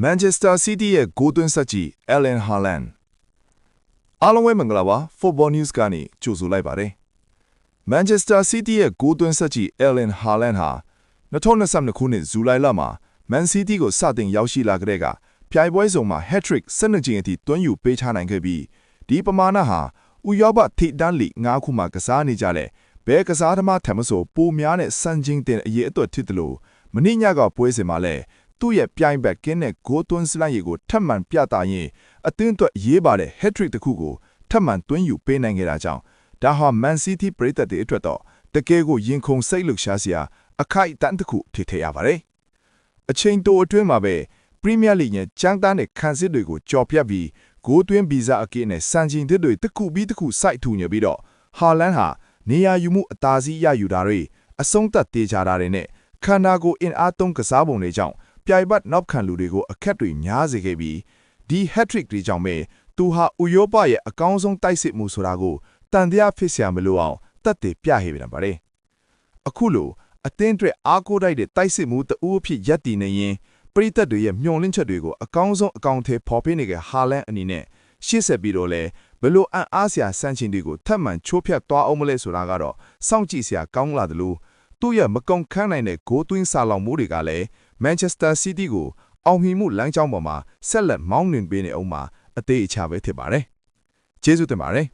Manchester City ရဲ့ဂိုးသွင်းဆက်ကြီး Erling Haaland အားလုံးပဲမင်္ဂလာပါ Football News ကနေကြိုဆိုလိုက်ပါတယ် Manchester City ရဲ့ဂိုးသွင်းဆက်ကြီး Erling Haaland ဟာ2022ခုနှစ်ဇူလိုင်လမှာ Man City ကိုစတင်ရောက်ရှိလာကြတဲ့ကပြိုင်ပွဲစုံမှာ hat-trick 12ကြိမ်အထိသွင်းယူပေးချနိုင်ခဲ့ပြီးဒီပမာဏဟာဥရောပထိပ်တန်းလိ9ခုမှာကစားနေကြတဲ့ဘဲကစားသမားထံမဆိုပိုများတဲ့စံချိန်တင်အရေးအတွက်ဖြစ်တယ်လို့မနေ့ညကပွဲစဉ်မှာလည်းသူ့ရဲ့ပြိုင်ဘက်ကင်းတဲ့ဂိုးသွင်းစလိုက်ရည်ကိုထပ်မံပြသရင်းအသင်းအတွက်ရေးပါတဲ့ hat-trick တစ်ခုကိုထပ်မံသွင်းယူပေးနိုင်ခဲ့တာကြောင့်ဒါဟာ Man City ပရိသတ်တွေအတွက်တော့တကယ်ကိုရင်ခုန်စိတ်လှုပ်ရှားစရာအခိုက်အတန့်တစ်ခုဖြစ်ထည့်ရပါတယ်အချိန်တိုအတွင်းမှာပဲ Premier League ရဲ့ចောင်းသားတဲ့ခန်းစစ်တွေကိုကြော်ပြတ်ပြီးဂိုးသွင်းဗီဇအကင်းနဲ့စံချိန်သစ်တွေတစ်ခုပြီးတစ်ခုစိုက်ထူညပြီးတော့ Haaland ဟာနေရာယူမှုအသာစီးရယူတာတွေအဆုံးသတ်တေချာတာတွေနဲ့ခန္ဓာကိုယ်အင်အားသုံးကစားပုံတွေကြောင့်ပြိုင်ပတ်နောက်ခံလူတွေကိုအခက်တွေများစေခဲ့ပြီးဒီ hat-trick တွေကြောင့်ပဲသူဟာဥရောပရဲ့အကောင်းဆုံးတိုက်စစ်မှုဆိုတာကိုတန်တရားဖြစ်စရာမလိုအောင်တတ်သိပြဟေပြန်ပါတယ်အခုလိုအသင်းအတွက်အားကိုးတိုက်တဲ့တိုက်စစ်မှုတအူးအဖြစ်ရပ်တည်နေရင်ပရိသတ်တွေရဲ့မျှော်လင့်ချက်တွေကိုအကောင်းဆုံးအကောင့်ထဲပေါ်ပေးနေတဲ့ Haaland အနေနဲ့ရှေ့ဆက်ပြီးတော့လဲဘလို့အံ့အားစရာစံချိန်တွေကိုထပ်မံချိုးဖျက်သွားအောင်မလဲဆိုတာကတော့စောင့်ကြည့်စရာကောင်းလာတယ်လို့သူ့ရဲ့မကုံခန်းနိုင်တဲ့ဂိုးသွင်းစာလောင်မှုတွေကလည်း Manchester City ကိုအောင်မြင်မှုလမ်းကြောင်းပေါ်မှာဆက်လက်မောင်းနှင်ပေးနေအောင်မှာအသေးအချပဲဖြစ်ပါတယ်ကျေးဇူးတင်ပါတယ်